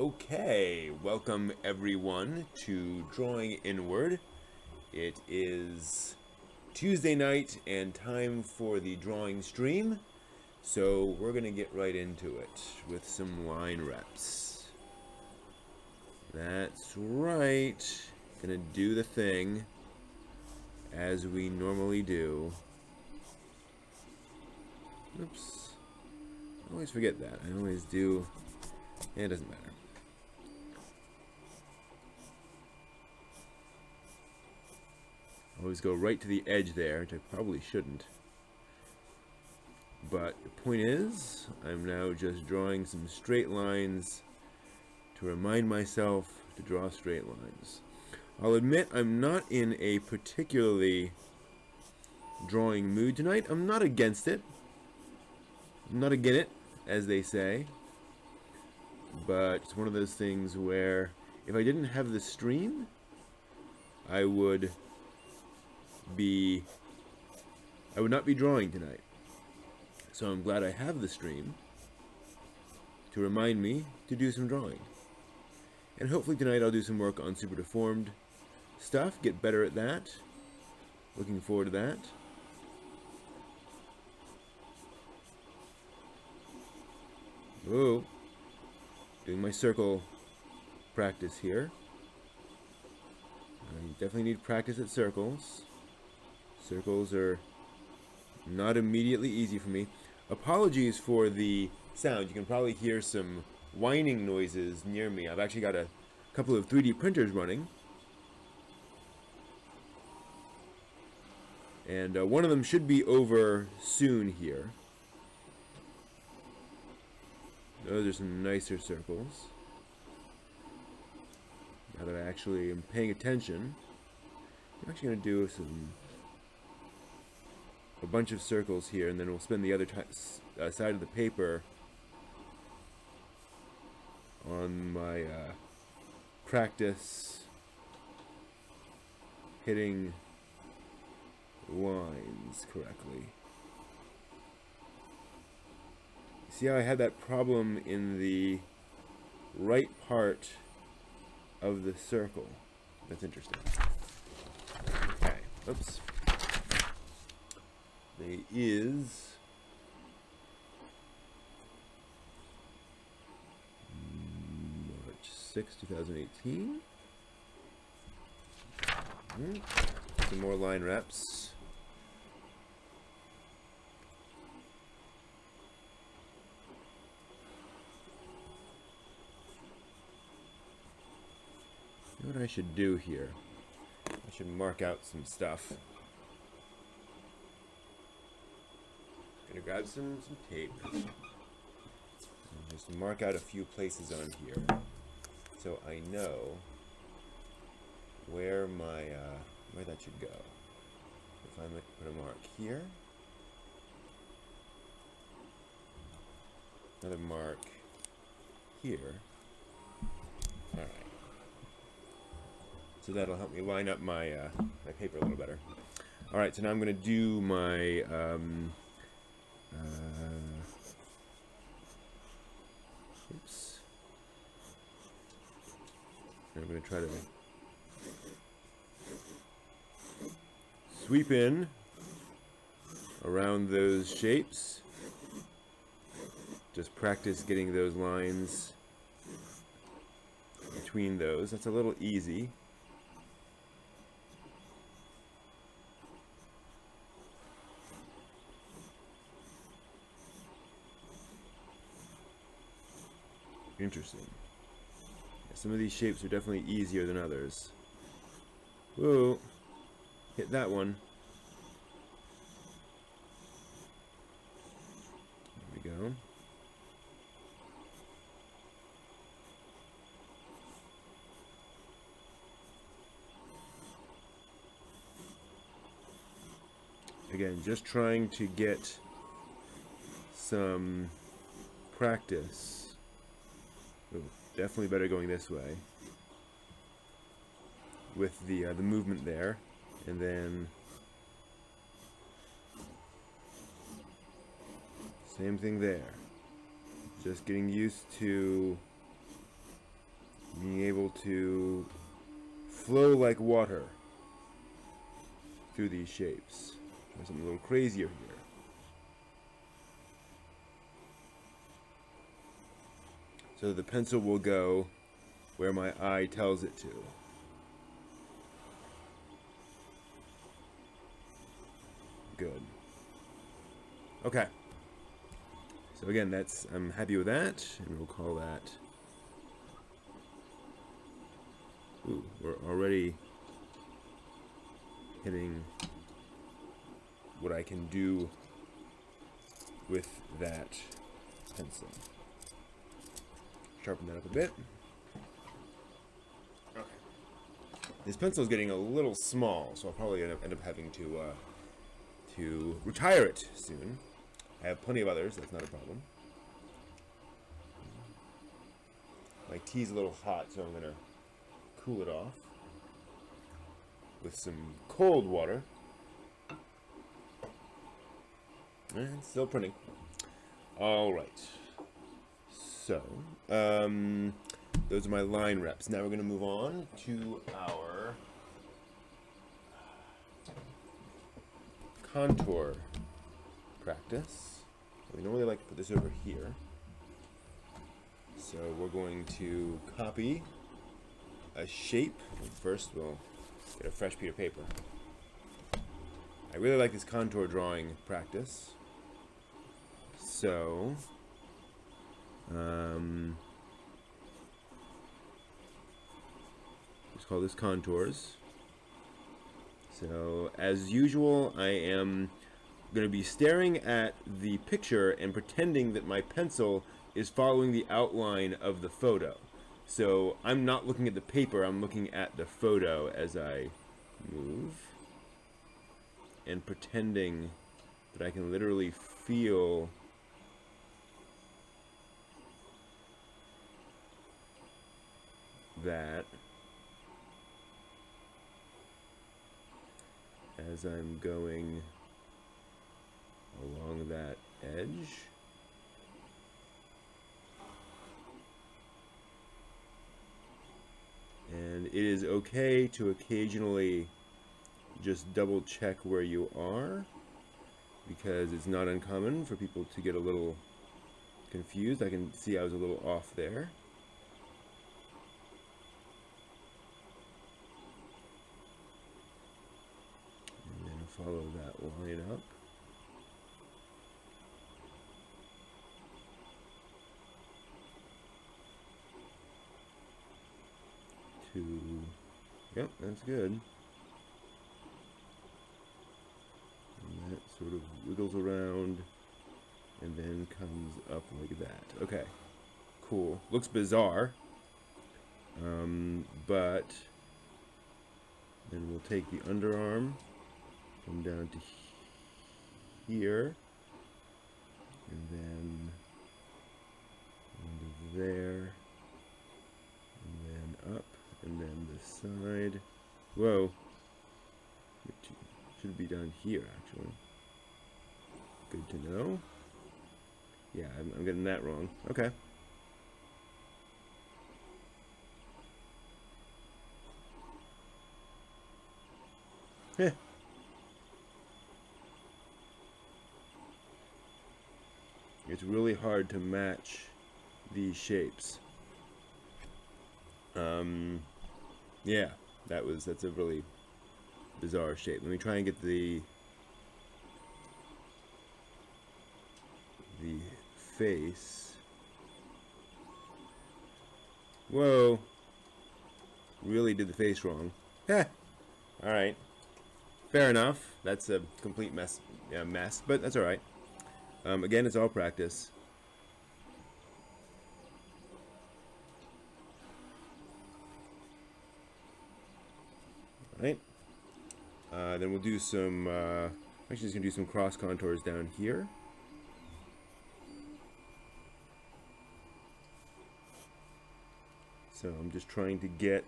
Okay, welcome everyone to Drawing Inward. It is Tuesday night and time for the drawing stream. So we're going to get right into it with some line reps. That's right. Gonna do the thing as we normally do. Oops. I always forget that. I always do. It doesn't matter. I always go right to the edge there, which I probably shouldn't. But the point is, I'm now just drawing some straight lines to remind myself to draw straight lines. I'll admit I'm not in a particularly drawing mood tonight. I'm not against it. I'm not against it, as they say. But it's one of those things where if I didn't have the stream, I would not be drawing tonight. So I'm glad I have the stream to remind me to do some drawing. And hopefully tonight I'll do some work on super deformed stuff, get better at that. Looking forward to that. Whoa. Doing my circle practice here. I definitely need practice at circles. Circles are not immediately easy for me. Apologies for the sound. You can probably hear some whining noises near me. I've actually got a couple of 3D printers running. And one of them should be over soon here. Those are some nicer circles. Now that I actually am paying attention, I'm actually going to do a bunch of circles here, and then we'll spin the other side of the paper on my practice hitting lines correctly. See how I had that problem in the right part of the circle? That's interesting. Okay, oops. There is March 6, 2018. Some more line reps. You know what I should do here? I should mark out some stuff. Gonna grab some tape and just mark out a few places on here so I know where where that should go. If I might put a mark here, another mark here. All right. So that'll help me line up my my paper a little better. All right. So now I'm gonna do my oops. I'm going to try to sweep in around those shapes. Just practice getting those lines between those. That's a little easy. Interesting. Some of these shapes are definitely easier than others. Whoa! Hit that one. There we go. Again, just trying to get some practice. Ooh, definitely better going this way with the movement there, and then same thing there. Just getting used to Being able to flow like water through these shapes. Try something a little crazier here. So the pencil will go where my eye tells it to. Good. Okay. So again, I'm happy with that, and we'll call that. Ooh, we're already hitting what I can do with that pencil. Sharpen that up a bit. Okay. This pencil is getting a little small, so I'll probably end up having to retire it soon. I have plenty of others, that's not a problem. My tea's a little hot, so I'm going to cool it off with some cold water. And it's still printing. Alright. So, those are my line reps. Now we're going to move on to our contour practice. We normally like to put this over here. So we're going to copy a shape. First we'll get a fresh piece of paper. I really like this contour drawing practice. So let's call this contours. So as usual, I am going to be staring at the picture and pretending that my pencil is following the outline of the photo. So I'm not looking at the paper, I'm looking at the photo as I move, and pretending that I can literally feel that as I'm going along that edge. And it is okay to occasionally just double check where you are, because it's not uncommon for people to get a little confused. I can see I was a little off there. And then follow that line up. Yep, that's good. And that sort of wiggles around and then comes up like that. Okay, cool. Looks bizarre, but then we'll take the underarm, come down to here, and then into there, and then up. And then the side. Whoa. It should be down here, actually. Good to know. Yeah, I'm getting that wrong. Okay. Heh. It's really hard to match these shapes. Yeah, that's a really bizarre shape. Let me try and get the face. Whoa. Really did the face wrong. Heh. Alright. Fair enough. That's a complete mess, but that's alright. Again, it's all practice. Right. Then we'll do some, actually just going to do some cross contours down here. So I'm just trying to get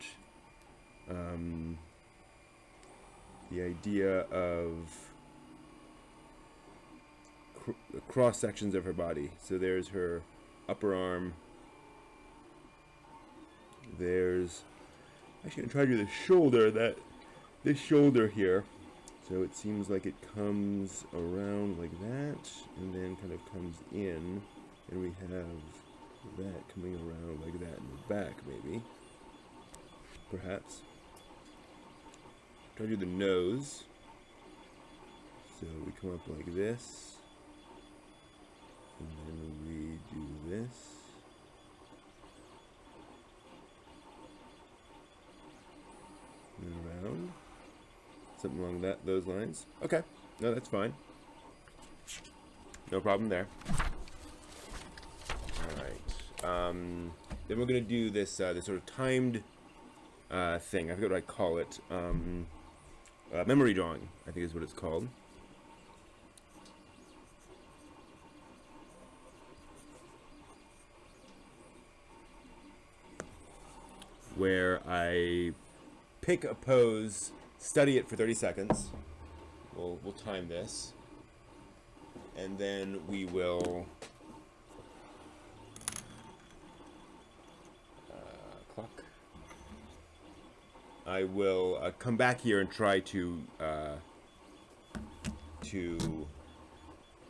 the idea of cross sections of her body. So there's her upper arm, there's, actually I'm trying to do the shoulder, this shoulder here. So it seems like it comes around like that, and then kind of comes in, and we have that coming around like that in the back, maybe. Perhaps. Try to do the nose. So we come up like this, and then we do this. And around. Something along those lines. Okay. No, that's fine. No problem there. Alright. Then we're going to do this, this sort of timed thing. I forget what I call it. Memory drawing, I think is what it's called. Where I pick a pose, study it for 30 seconds. We'll time this. And then we will clock. I will come back here and try to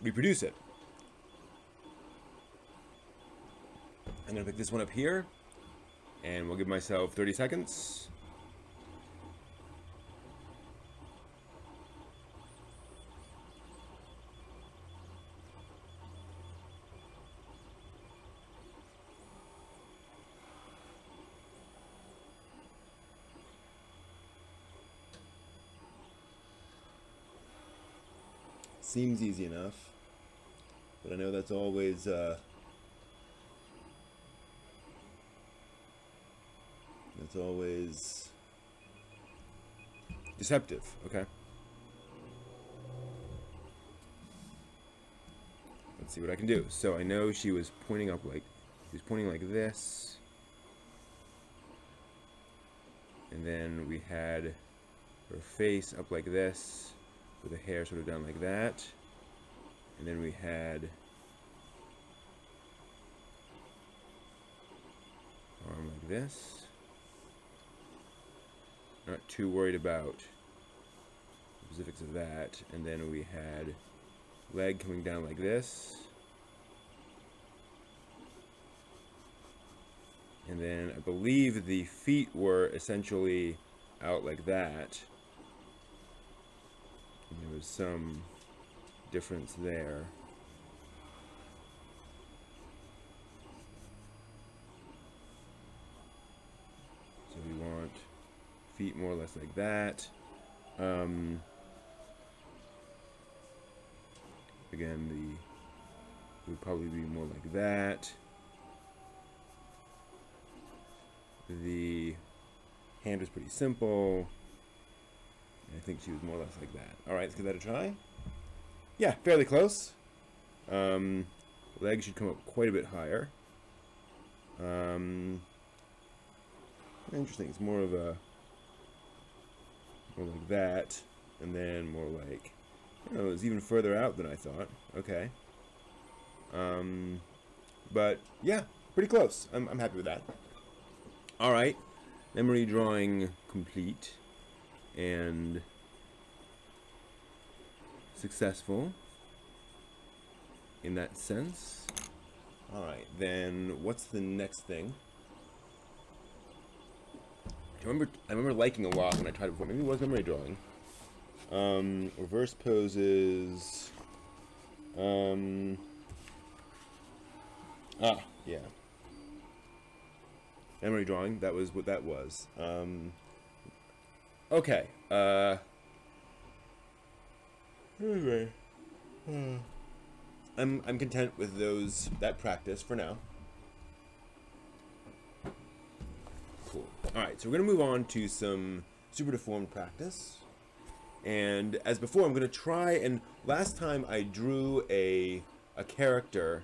reproduce it. I'm gonna pick this one up here, and we'll give myself 30 seconds. Seems easy enough, but I know that's always deceptive. Okay, let's see what I can do. So I know she was pointing up like this, and then we had her face up like this, with the hair sort of down like that, and then we had arm like this. Not too worried about the specifics of that. And then we had leg coming down like this, and then I believe the feet were essentially out like that. There was some difference there. So we want feet more or less like that. Again, it would probably be more like that. The hand was pretty simple. I think she was more or less like that. Alright, let's give that a try. Yeah, fairly close. Legs should come up quite a bit higher. Interesting, it's more like that, and then more like, I don't know, it was even further out than I thought. Okay. But yeah, pretty close. I'm happy with that. Alright, memory drawing complete. And successful in that sense. Alright, then what's the next thing? I remember liking a lot when I tried it before. Maybe it was memory drawing. Reverse poses. Yeah. Memory drawing, that was what that was. Okay, anyway, I'm content with that practice for now. Cool. Alright, so we're going to move on to some super deformed practice. And as before, I'm going to try, and last time I drew a character,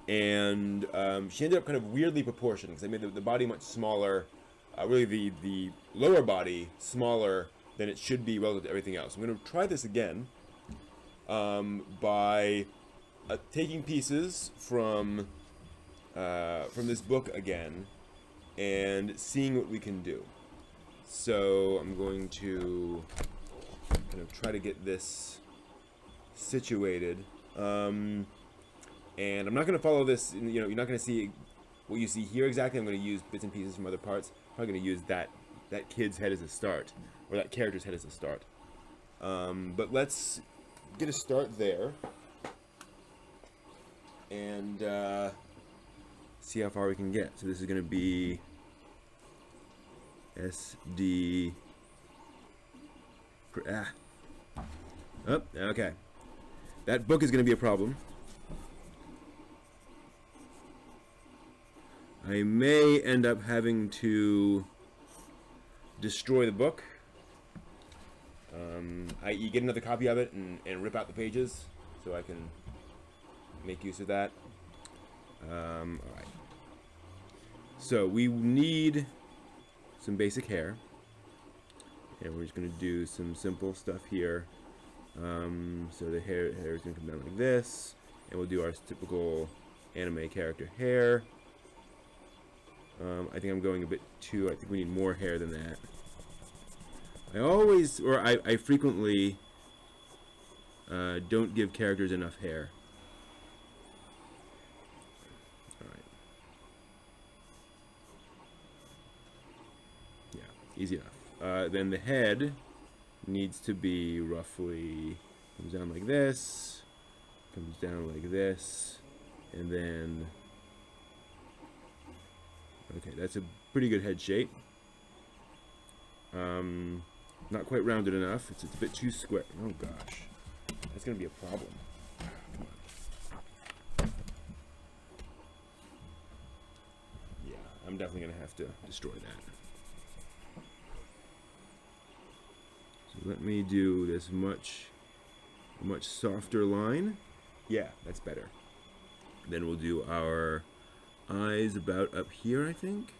and she ended up kind of weirdly proportioned, because I made the body much smaller. Really the lower body smaller than it should be relative to everything else. I'm going to try this again by taking pieces from this book again and seeing what we can do. So I'm going to kind of try to get this situated. And I'm not going to follow this, you know, you're not going to see what you see here exactly. I'm going to use bits and pieces from other parts. I'm probably going to use that kid's head as a start, or that character's head as a start. But let's get a start there, and see how far we can get. So this is going to be SD. Oh, okay. That book is going to be a problem. I may end up having to destroy the book, i.e. get another copy of it and rip out the pages so I can make use of that. Alright. So we need some basic hair, and we're just going to do some simple stuff here. So the hair is going to come down like this, and we'll do our typical anime character hair. I think I'm going a bit too, I think we need more hair than that. I frequently don't give characters enough hair. Alright. Yeah, easy enough. Then the head needs to be roughly, comes down like this, comes down like this, and then, okay, that's a pretty good head shape. Not quite rounded enough. It's a bit too square. Oh gosh, that's gonna be a problem. Come on. Yeah, I'm definitely gonna have to destroy that. So let me do this much softer line. Yeah, that's better. Then we'll do our eyes about up here, I think.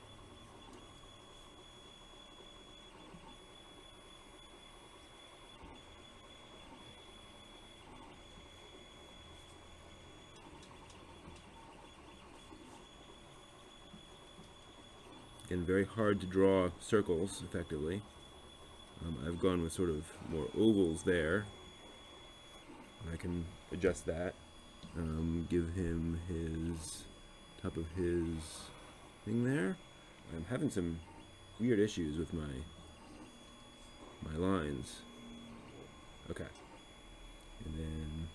Again, very hard to draw circles effectively. I've gone with sort of more ovals there. I can adjust that. Give him his top of his thing there. I'm having some weird issues with my lines. Okay. And then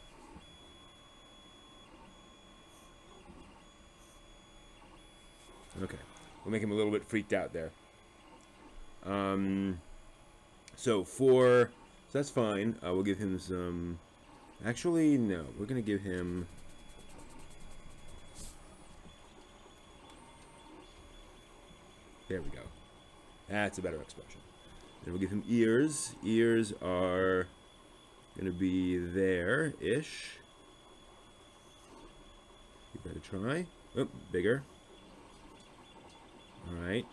okay. We'll make him a little bit freaked out there. So that's fine. We'll give him some. Actually, no. We're gonna give him. There we go. That's a better expression. Then we'll give him ears. Ears are gonna be there-ish. Give that a try. Oh, bigger. Alright.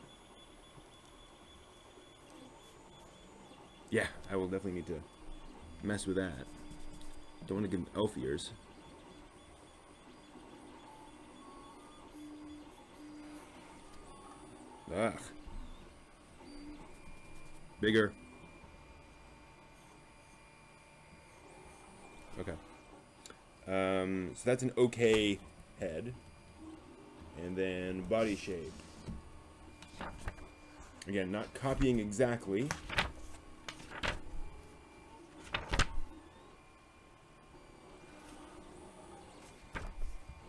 Yeah, I will definitely need to mess with that. Don't want to give him elf ears. Ugh. Bigger. Okay. So that's an okay head. And then body shape. Again, not copying exactly.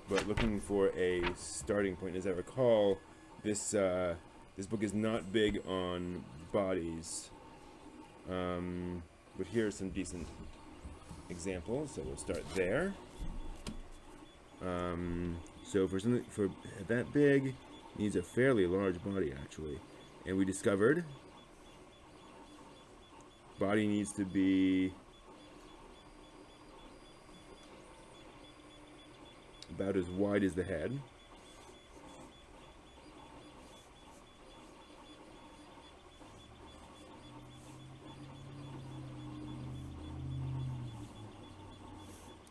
But looking for a starting point. As I recall, this book is not big on bodies. But here are some decent examples, so we'll start there. So for that big, needs a fairly large body actually. And we discovered body needs to be about as wide as the head.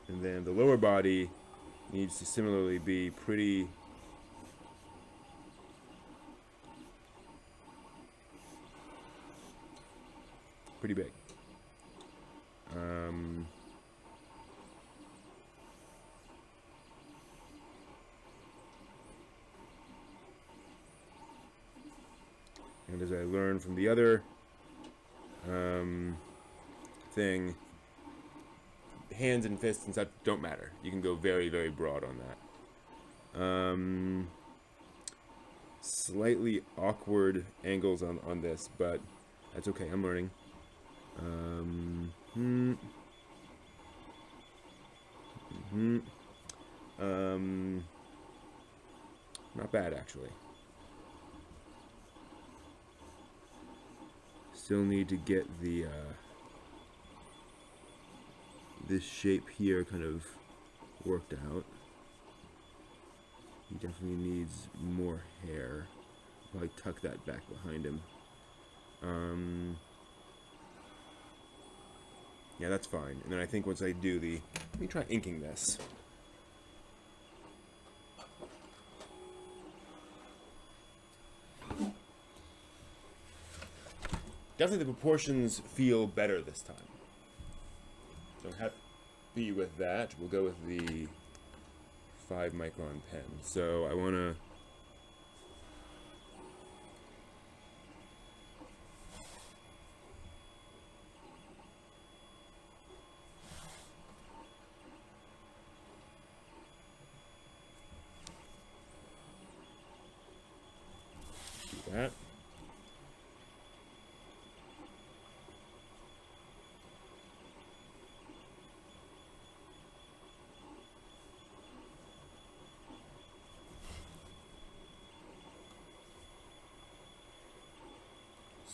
And then the lower body needs to similarly be pretty pretty big. And as I learned from the other thing, hands and fists and stuff don't matter. You can go very, very broad on that. Slightly awkward angles on this, but that's okay. I'm learning. Not bad, actually. Still need to get the this shape here kind of worked out. He definitely needs more hair. Probably tuck that back behind him. Yeah, that's fine. And then I think once I do the... Let me try inking this. Definitely the proportions feel better this time. So I'm happy with that. We'll go with the 5 micron pen. So I want to... do that.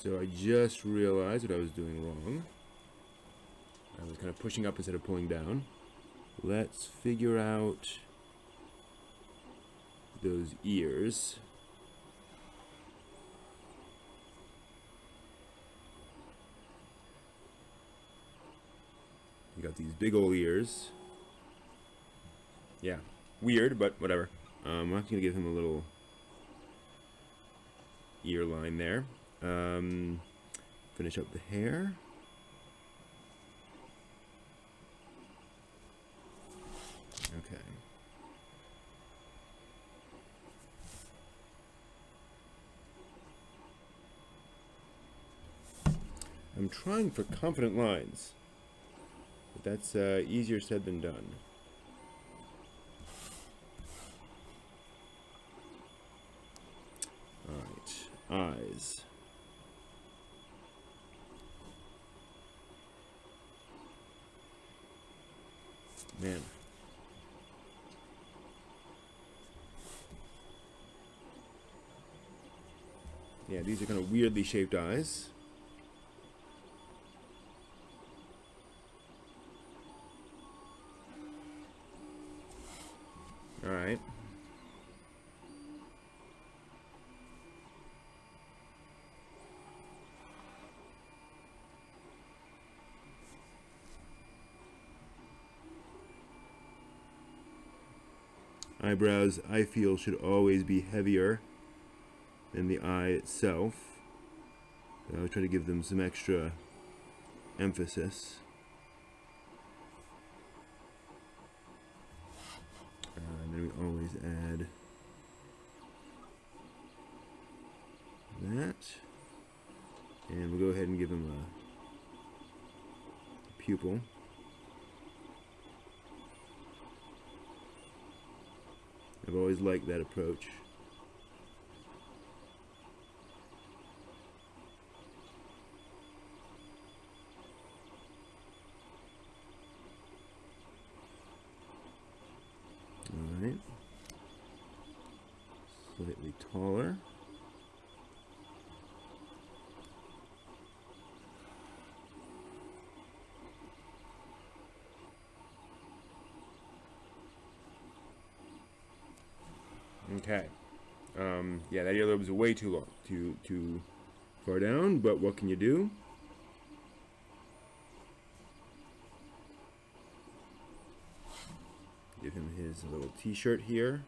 So I just realized what I was doing wrong. I was kind of pushing up instead of pulling down. Let's figure out those ears. You got these big old ears. Yeah, weird, but whatever. I'm not gonna give him a little ear line there. Finish up the hair. Okay. I'm trying for confident lines, but that's easier said than done. All right, eyes. Man. Yeah, these are kind of weirdly shaped eyes. All right. Eyebrows, I feel, should always be heavier than the eye itself. So I'll try to give them some extra emphasis. And then we always add that. And we'll go ahead and give him a pupil. I've always liked that approach. All right. Slightly taller. Okay. Yeah, that earlobe is way too long, too far down, but what can you do? Give him his little t-shirt here.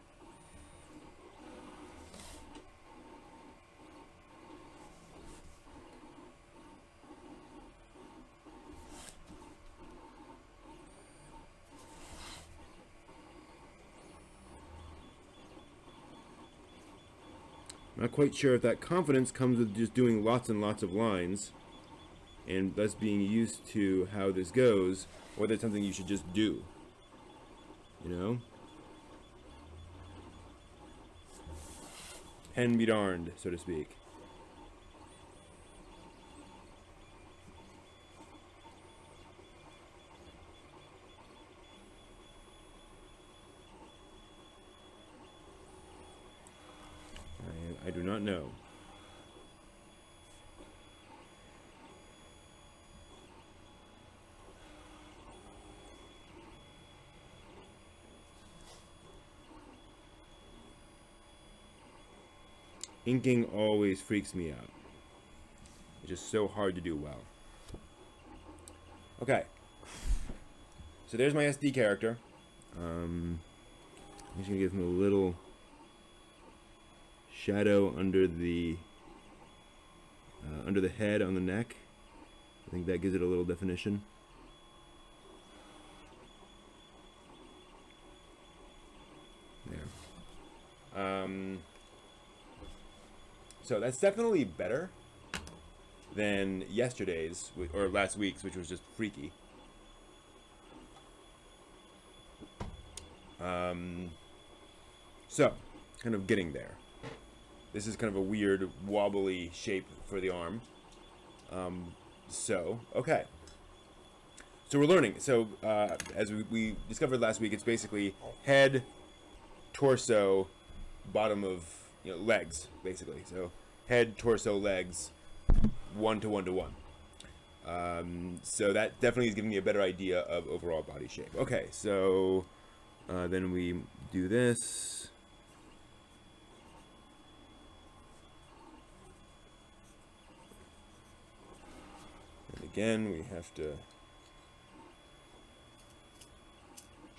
Not quite sure if that confidence comes with just doing lots and lots of lines and thus being used to how this goes, or that's something you should just do. You know? Pen be darned, so to speak. I do not know. Inking always freaks me out. It's just so hard to do well. Okay. So there's my SD character. I'm just gonna give him a little shadow under the head on the neck. I think that gives it a little definition. There. So that's definitely better than yesterday's or last week's, which was just freaky. So kind of getting there. This is kind of a weird wobbly shape for the arm. Okay. So we're learning. So as we discovered last week, it's basically head, torso, bottom of legs, basically. So head, torso, legs, 1 to 1 to 1. So that definitely is giving me a better idea of overall body shape. Okay, so then we do this. Again, we have to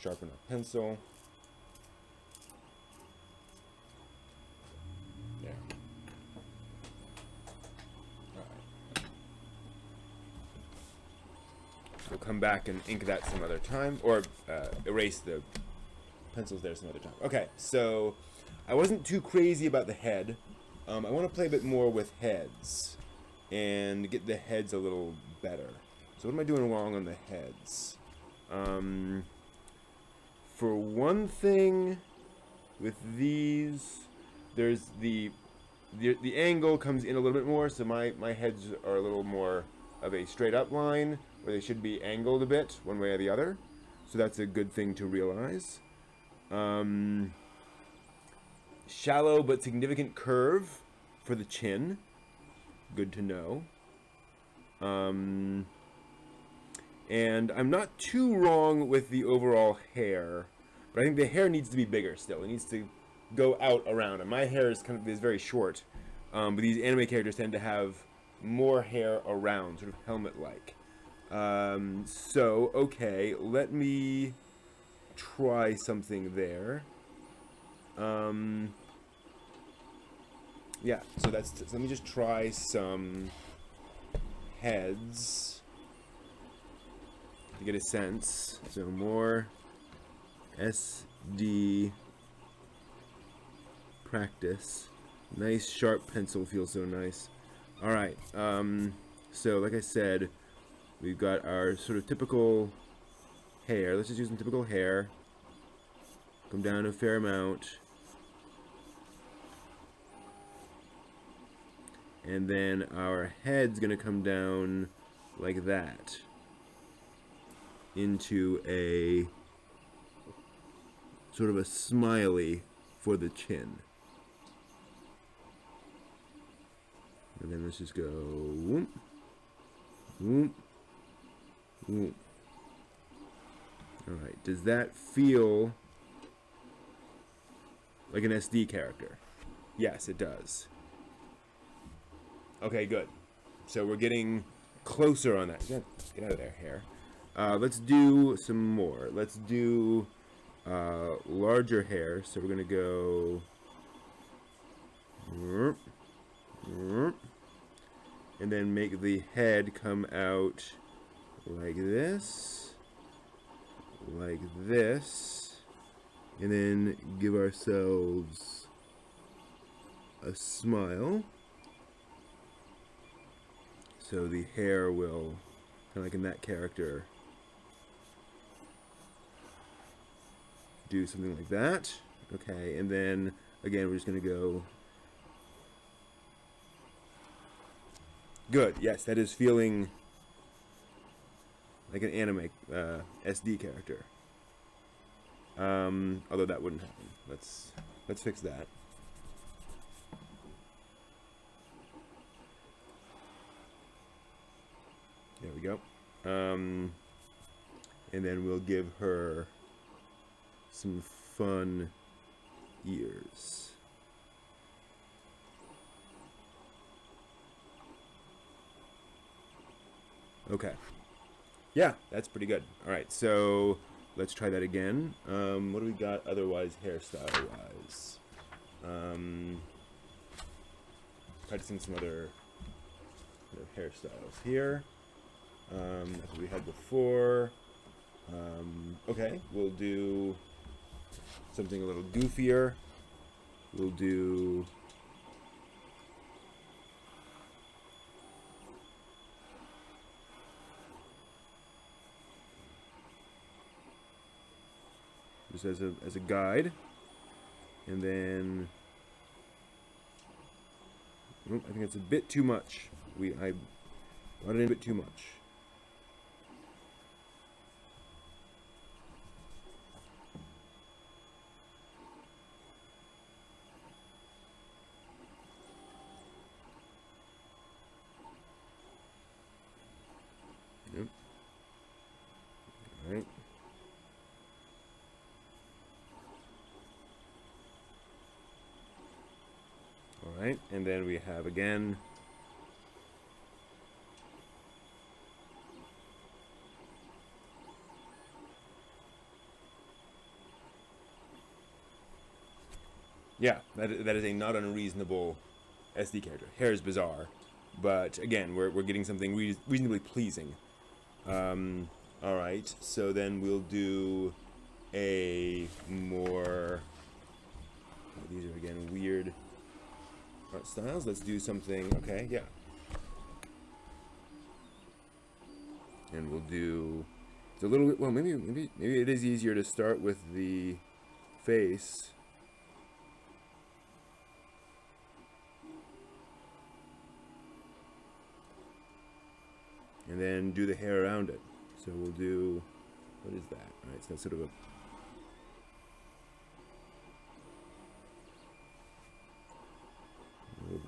sharpen our pencil. There. All right. We'll come back and ink that some other time, or erase the pencils there some other time. Okay, so I wasn't too crazy about the head. I want to play a bit more with heads and get the heads a little better. So what am I doing wrong on the heads? For one thing, with these, there's the angle comes in a little bit more, so my heads are a little more of a straight up line, where they should be angled a bit, one way or the other. So that's a good thing to realize. Shallow but significant curve for the chin. Good to know. And I'm not too wrong with the overall hair, but I think the hair needs to be bigger still. It needs to go out around. And my hair is very short, but these anime characters tend to have more hair around, sort of helmet-like. So okay, let me try something there. Yeah, so so let me just try some heads to get a sense. So more SD practice. Nice sharp pencil, feels so nice. All right, so like I said, we've got our sort of typical hair. Let's just use some typical hair. Come down a fair amount. And then our head's gonna come down like that into a sort of a smiley for the chin. And then let's just go whoop, whoop, whoop. All right, does that feel like an SD character? Yes, it does. Okay, good. So we're getting closer on that. Get out of there, hair. Let's do some more. Let's do larger hair. So we're gonna go, and then make the head come out like this, and then give ourselves a smile. So the hair will, kind of like in that character, do something like that. Okay, and then again we're just going to go. Good, yes, that is feeling like an anime SD character. Although that wouldn't happen. Let's fix that. There we go. And then we'll give her some fun ears. Okay. Yeah, that's pretty good. All right, so let's try that again. What do we got otherwise hairstyle-wise? Practicing some other hairstyles here. That's what we had before. Okay, we'll do something a little goofier. We'll do... just as a guide, and then I think it's a bit too much. I brought it in a bit too much. Yep. All right. Alright, and then we have again yeah, that is a not unreasonable SD character. Hair is bizarre, but again, we're getting something reasonably pleasing. Alright, so then we'll do a more... these are again weird art styles. Let's do something. Okay, yeah. And we'll do. It's a little bit. Well, maybe it is easier to start with the face. And then do the hair around it. So we'll do. What is that? All right, so that's sort of a.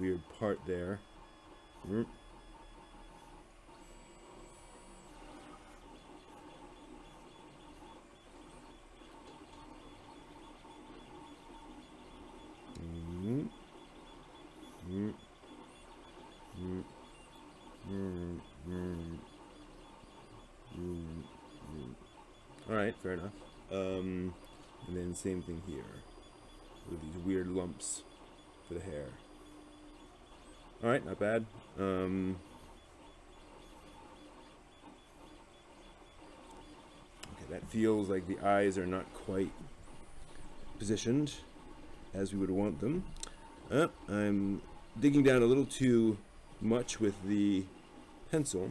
Weird part there. All right, fair enough. And then same thing here with these weird lumps for the hair. Alright, not bad. Okay, that feels like the eyes are not quite positioned as we would want them. I'm digging down a little too much with the pencil.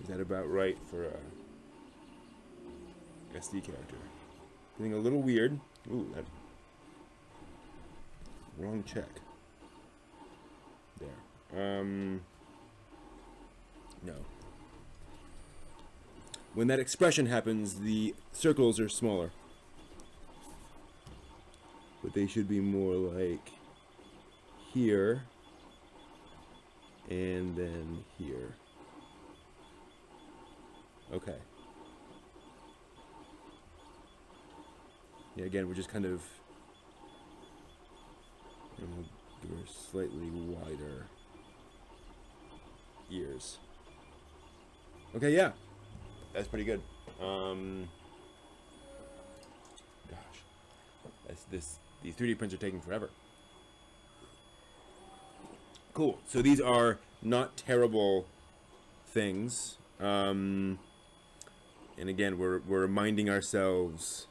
Is that about right for a SD character? Getting a little weird. Ooh, that wrong check. There. No. When that expression happens, the circles are smaller. But they should be more like here and then here. Okay. Yeah, again, we're just kind of give her slightly wider ears. Okay, yeah, that's pretty good. Gosh, these 3D prints are taking forever. Cool. So these are not terrible things. And again, we're reminding ourselves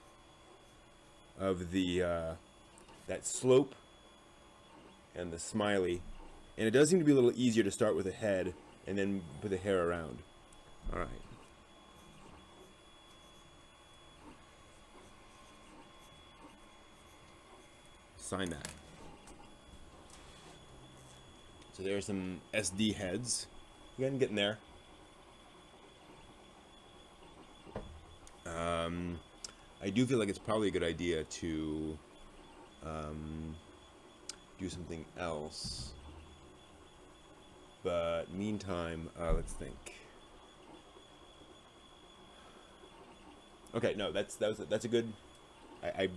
of the that slope and the smiley. And it does seem to be a little easier to start with a head and then put the hair around. All right. Sign that. So there's some SD heads. Again, getting there. I do feel like it's probably a good idea to do something else. But meantime, let's think. Okay, no, that's a good. I'm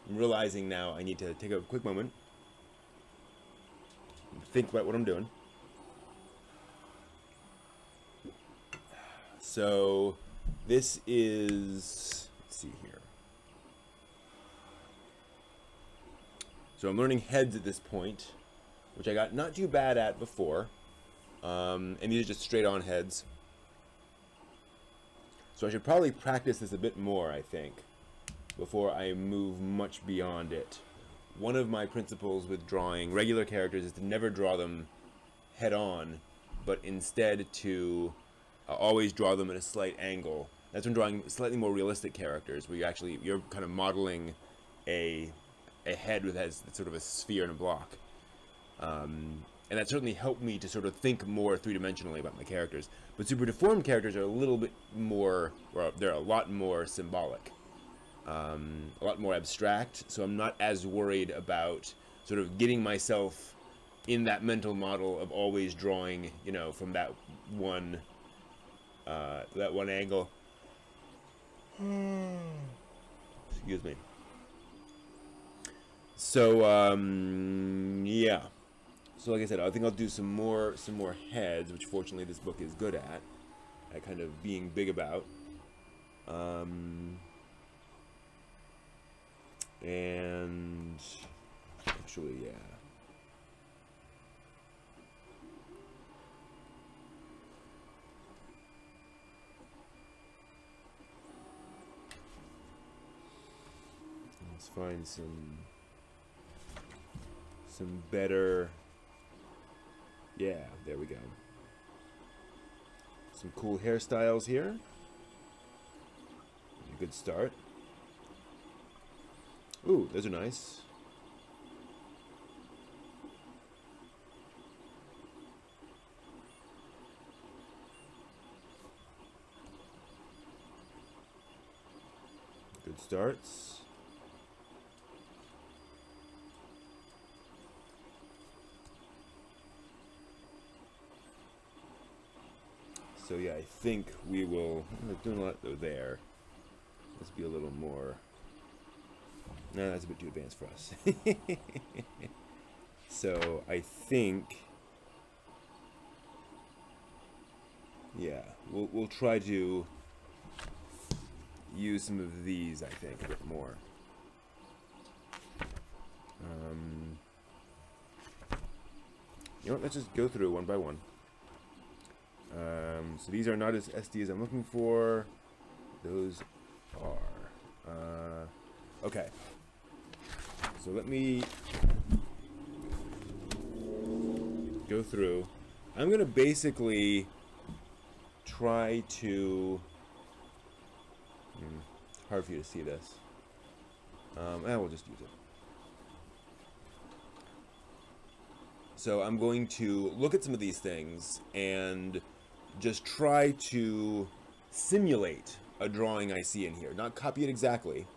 realizing now I need to take a quick moment, think about what I'm doing. So this is, let's see here. So I'm learning heads at this point, which I got not too bad at before. And these are just straight on heads. So I should probably practice this a bit more, I think, before I move much beyond it. One of my principles with drawing regular characters is to never draw them head on, but instead to always draw them at a slight angle. That's when drawing slightly more realistic characters, where you're kind of modeling a head that has sort of a sphere and a block. And that certainly helped me to sort of think more three-dimensionally about my characters. But super deformed characters are a little bit more, or they're a lot more symbolic, a lot more abstract. So I'm not as worried about sort of getting myself in that mental model of always drawing, you know, from that one angle. Excuse me. So yeah. So like I said, I think I'll do some more heads, which fortunately this book is good at kind of being big about. And actually, yeah. Let's find some better. Yeah, there we go. Some cool hairstyles here. A good start. Ooh, those are nice. Good starts. So yeah, I think we will. I'm doing a lot though there. Let's be a little more. No, that's a bit too advanced for us. So I think, yeah, we'll try to use some of these. I think a bit more. You know what? Let's just go through one by one. So these are not as SD as I'm looking for. Those are. Okay. So let me go through. I'm going to basically try to. Hard for you to see this. We'll just use it. So I'm going to look at some of these things and just try to simulate a drawing I see in here. Not copy it exactly,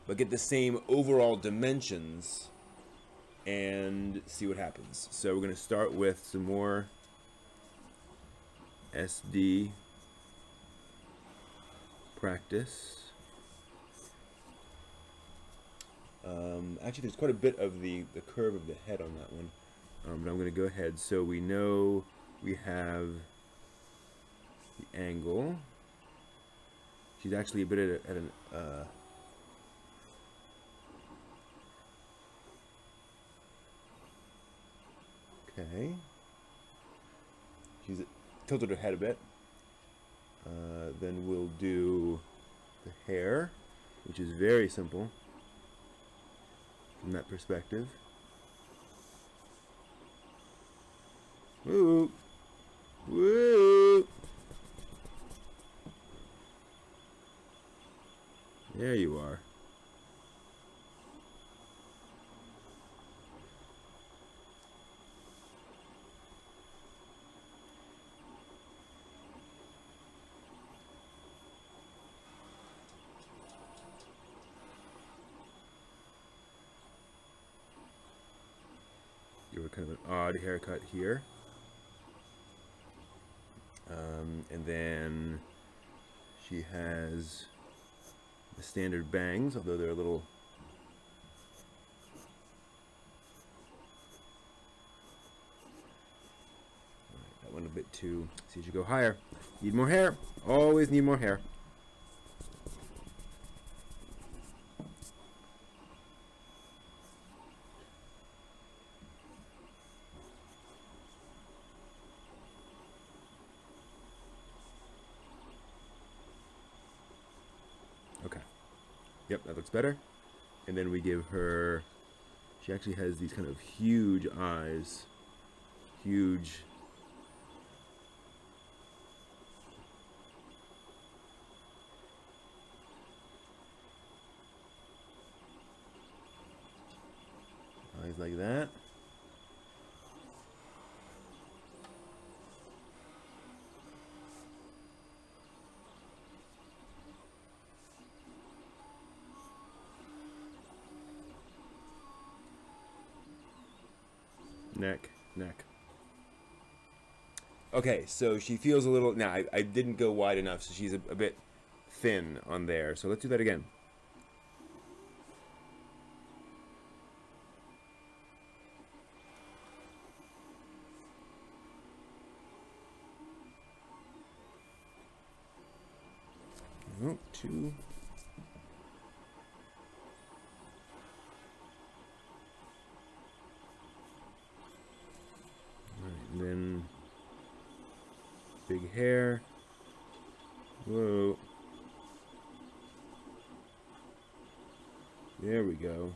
but get the same overall dimensions and see what happens. So we're going to start with some more SD practice. Actually, there's quite a bit of the curve of the head on that one, but I'm going to go ahead. So we know we have the angle. She's actually a bit at an okay. she's tilted her head a bit. Then we'll do the hair, which is very simple from that perspective. Woo! Woo! There you are. Give her kind of an odd haircut here. And then she has the standard bangs, although they're a little that one a bit too. See, as you go higher, need more hair. Always need more hair. Okay. Yep, that looks better. And then we give her, she actually has these kind of huge eyes. Huge. Eyes like that. Neck. Okay, so she feels a little, now I didn't go wide enough, so she's a bit thin on there. So let's do that again. Oh, two. And then big hair. Whoa. There we go.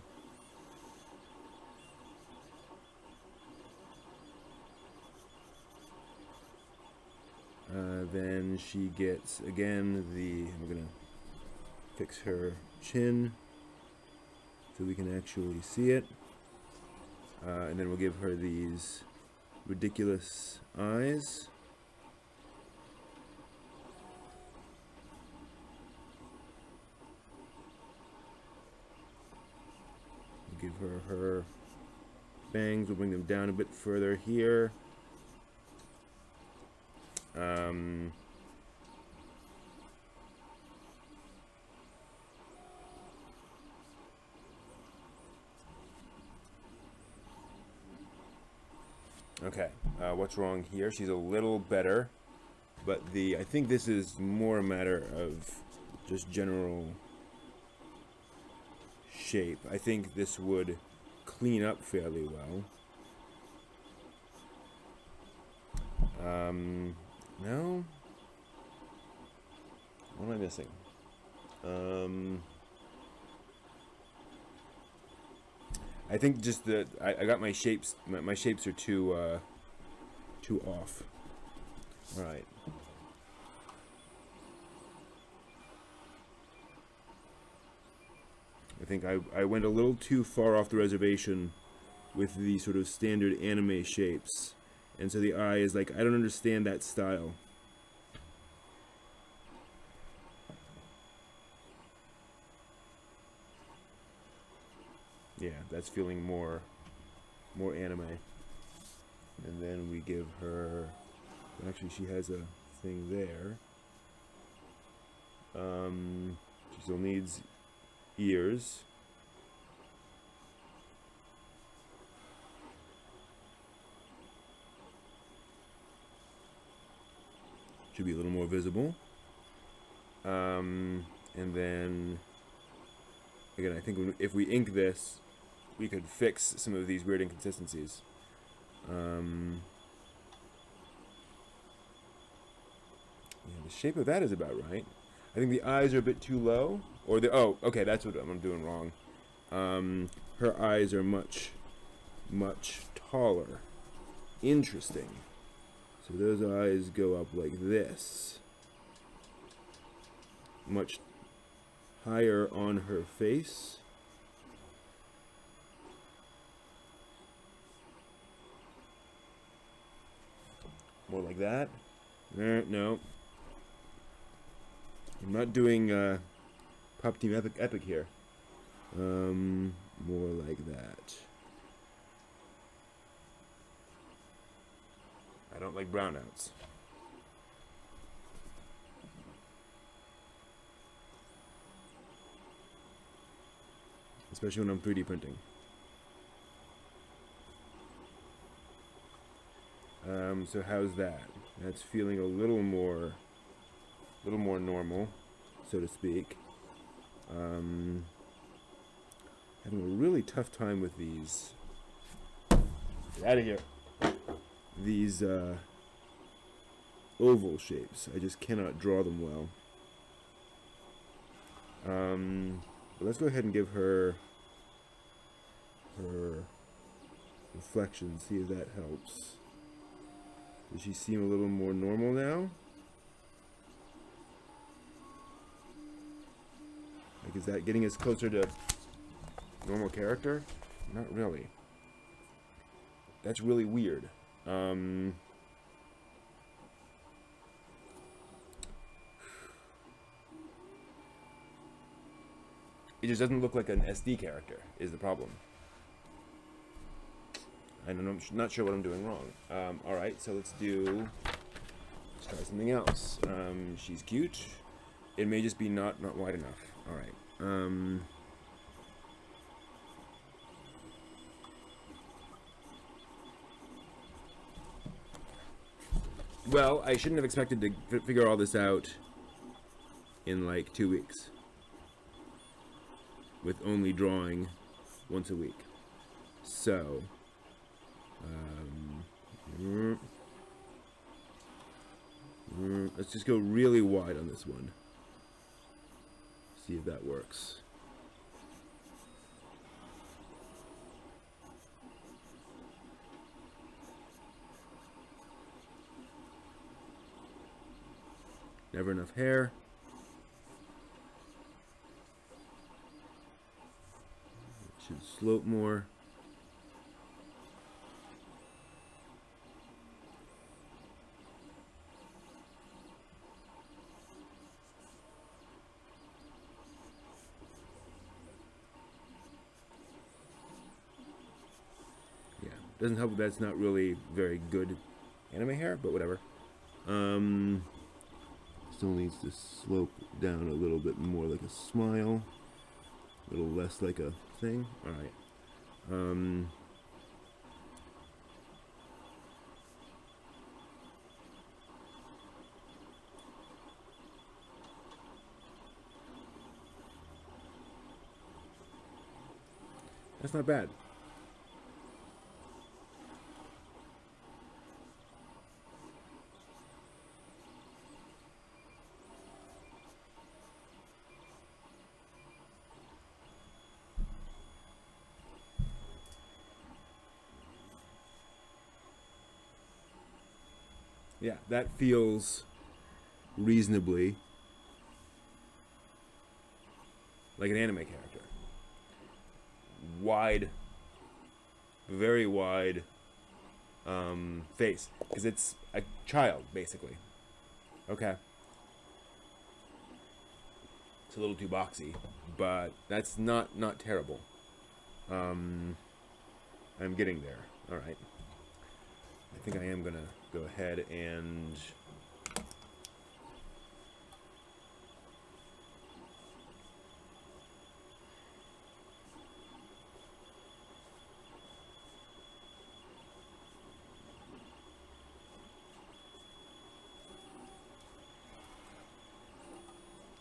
Then she gets, again, I'm gonna fix her chin so we can actually see it. And then we'll give her these ridiculous eyes. We'll give her bangs. We'll bring them down a bit further here. Okay, what's wrong here? She's a little better, but I think this is more a matter of just general shape. I think this would clean up fairly well. No? What am I missing? I think just that I got my shapes. My shapes are too off. All right. I think I went a little too far off the reservation with the sort of standard anime shapes, and so the eye is like, I don't understand that style. Yeah, that's feeling more anime. And then we give her, actually she has a thing there. She still needs ears. Should be a little more visible. And then, again, I think if we ink this, we could fix some of these weird inconsistencies. Yeah, the shape of that is about right. I think the eyes are a bit too low. Or the, oh, okay, that's what I'm doing wrong. Her eyes are much, much taller. Interesting. So those eyes go up like this. Much higher on her face. More like that. No. I'm not doing Pop Team Epic here. More like that. I don't like brownouts. Especially when I'm 3D printing. So how's that? That's feeling a little more normal, so to speak. Having a really tough time with these. Get out of here. These oval shapes. I just cannot draw them well. But let's go ahead and give her reflection. See if that helps. Does she seem a little more normal now? Like, is that getting us closer to normal character? Not really. That's really weird. It just doesn't look like an SD character, is the problem. I'm not sure what I'm doing wrong. Alright, so let's try something else. She's cute. It may just be not wide enough. Alright. Well, I shouldn't have expected to figure all this out in like 2 weeks. With only drawing once a week. So, let's just go really wide on this one. See if that works. Never enough hair. It should slope more. Yeah, doesn't help that that's not really very good anime hair, but whatever. Still needs to slope down a little bit more like a smile, a little less like a thing. All right. That's not bad. Yeah, that feels reasonably like an anime character. Wide, very wide face, because it's a child, basically. Okay. It's a little too boxy, but that's not terrible. I'm getting there. All right. I think I am gonna go ahead and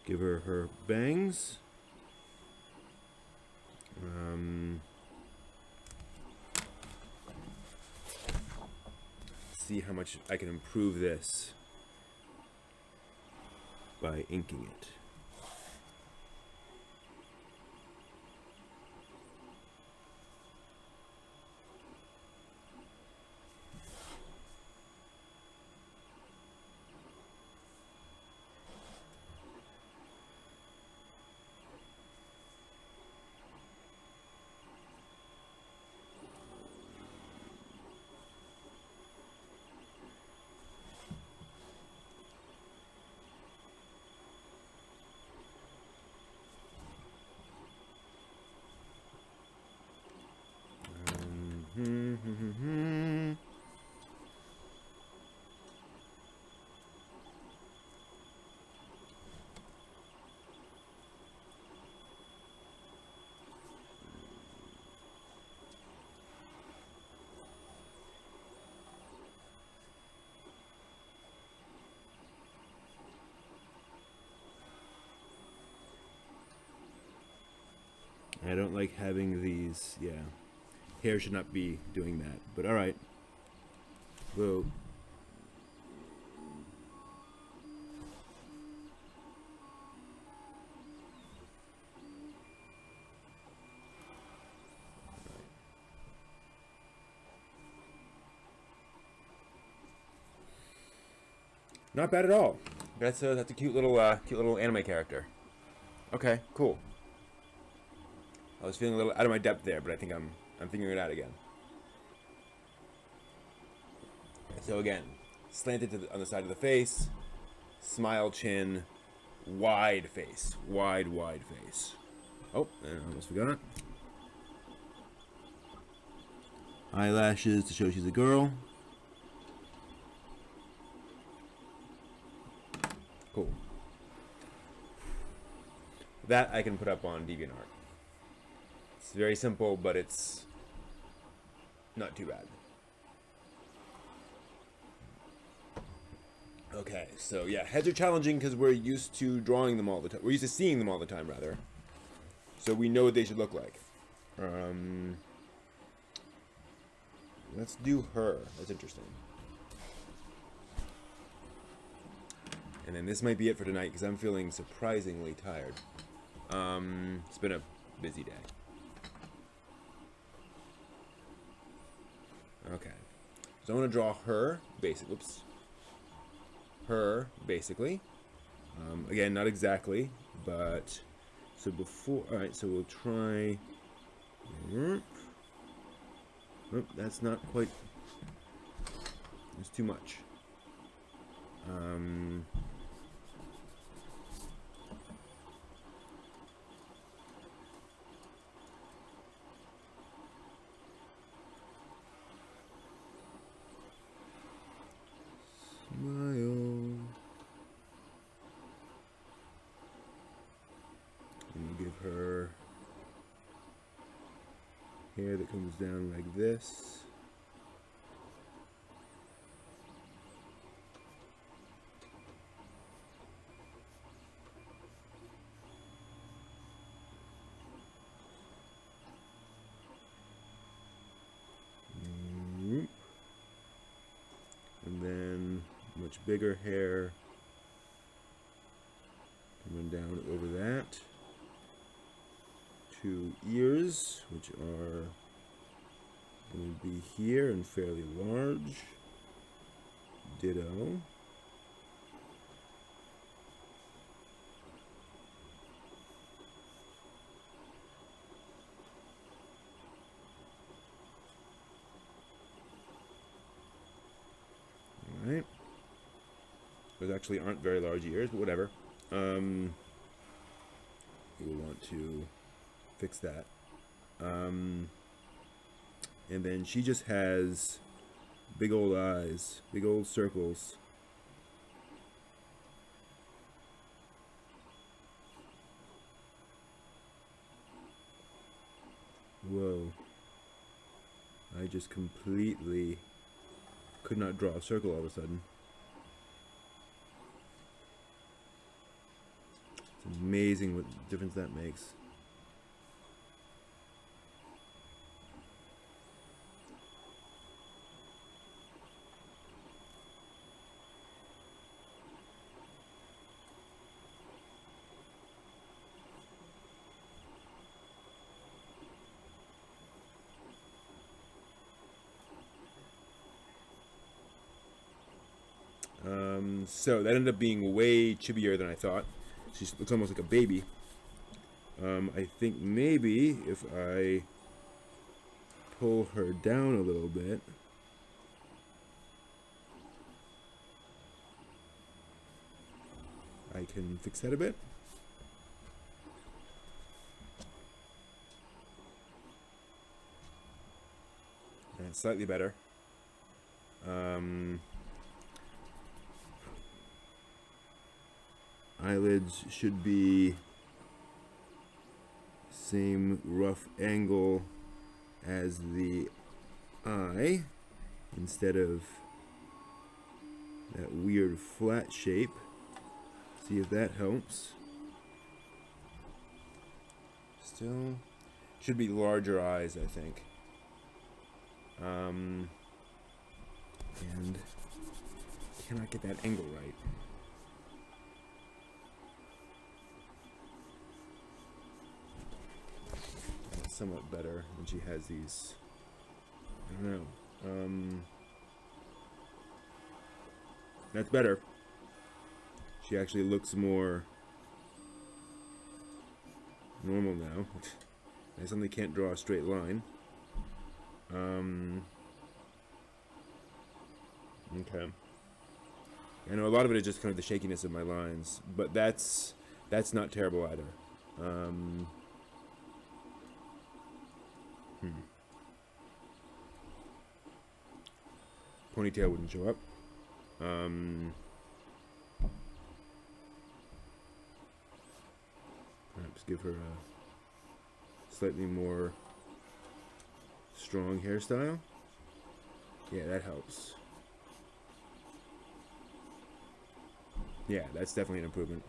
give her her bangs. See how much I can improve this. by inking it. I don't like having these, yeah. Hair should not be doing that, but alright. Whoa. Not bad at all. That's a cute little anime character. Okay, cool. I was feeling a little out of my depth there, but I think I'm figuring it out again. So again, slanted to on the side of the face, smile, chin, wide face, wide face. Oh, and I almost forgot. Eyelashes to show she's a girl. Cool. That I can put up on DeviantArt. It's very simple, but it's not too bad. Okay, so yeah, heads are challenging because we're used to drawing them all the time. We're used to seeing them all the time, rather. So we know what they should look like. Let's do her. That's interesting. And then this might be it for tonight because I'm feeling surprisingly tired. It's been a busy day. Okay, so I'm gonna draw her basic. Whoops. Her basically. Again, not exactly, but so before. All right, so we'll try. Nope, that's not quite. It's too much. Smile. And give her hair that comes down like this. And then much bigger hair coming down over that. 2 ears, which are going to be here and fairly large. Ditto. Alright. Those actually aren't very large ears, but whatever. You will want to fix that. And then she just has big old eyes, big old circles. Whoa. I just completely could not draw a circle all of a sudden. It's amazing what difference that makes. So that ended up being way chibier than I thought. She looks almost like a baby. I think maybe if I pull her down a little bit, I can fix that a bit. And slightly better. Eyelids should be same rough angle as the eye instead of that weird flat shape. See if that helps. Still should be larger eyes, I think. And cannot get that angle right. That's somewhat better when she has these. I don't know. That's better. She actually looks more normal now. I suddenly can't draw a straight line. Okay. I know a lot of it is just kind of the shakiness of my lines, but that's not terrible either. Ponytail wouldn't show up. Perhaps give her a slightly more strong hairstyle. Yeah, that helps. Yeah, that's definitely an improvement.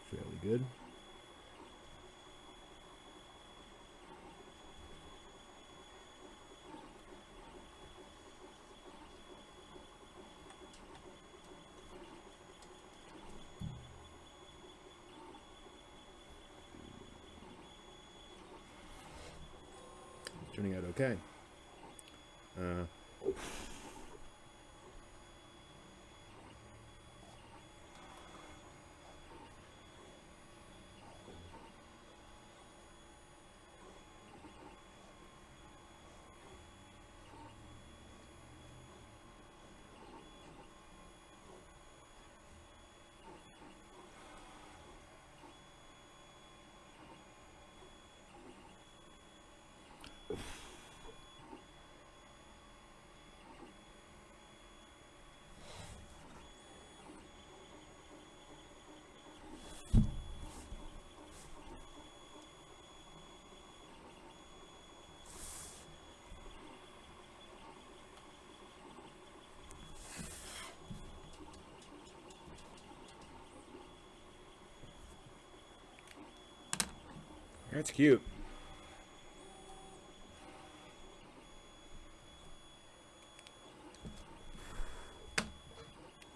Fairly good. Turning out okay. That's cute.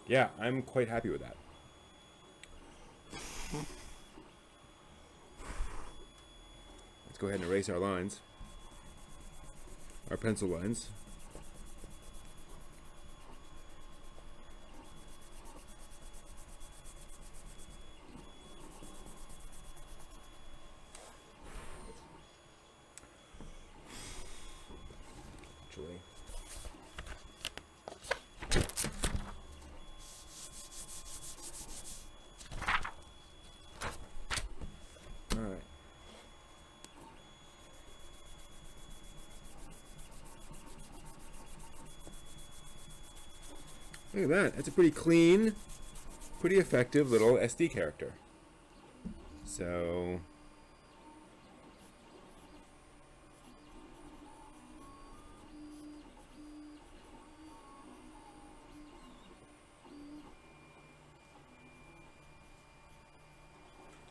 Yeah, I'm quite happy with that. Let's go ahead and erase our lines. Our pencil lines. Look at that. That's a pretty clean, pretty effective little SD character. So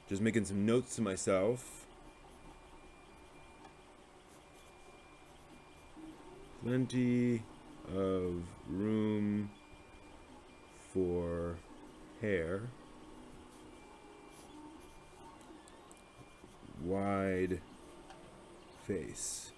just making some notes to myself. Plenty of room for hair. Wide face.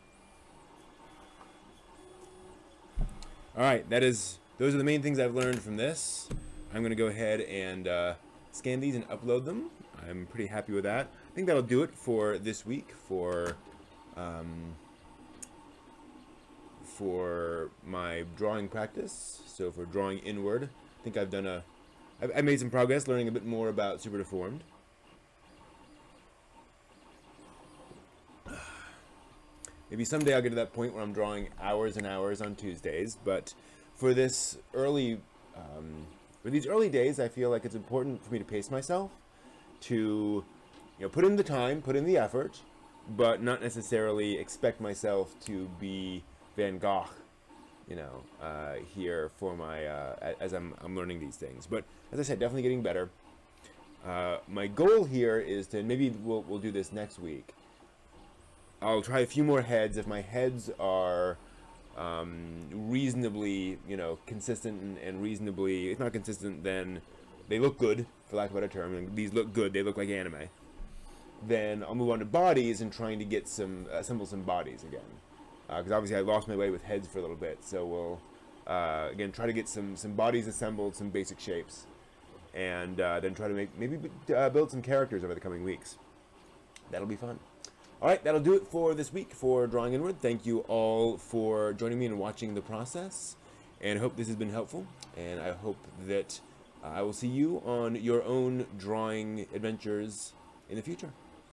Alright, those are the main things I've learned from this. I'm going to go ahead and scan these and upload them. I'm pretty happy with that. I think that'll do it for this week for my drawing practice. So for drawing inward, I think I made some progress learning a bit more about Super Deformed. Maybe someday I'll get to that point where I'm drawing hours and hours on Tuesdays, but for these early days, I feel like it's important for me to pace myself, to put in the time, put in the effort, but not necessarily expect myself to be Van Gogh, here for my as I'm learning these things. But as I said, definitely getting better. My goal here is to maybe we'll do this next week. I'll try a few more heads. If my heads are reasonably, consistent and reasonably, if not consistent, then they look good, for lack of a better term. And these look good. They look like anime. Then I'll move on to bodies and trying to get assemble some bodies again. Because obviously I lost my way with heads for a little bit. So we'll again try to get some bodies assembled, some basic shapes, and then try to maybe build some characters over the coming weeks. That'll be fun. Alright, that'll do it for this week for Drawing Inward. Thank you all for joining me and watching the process, and I hope this has been helpful, and I hope that I will see you on your own drawing adventures in the future.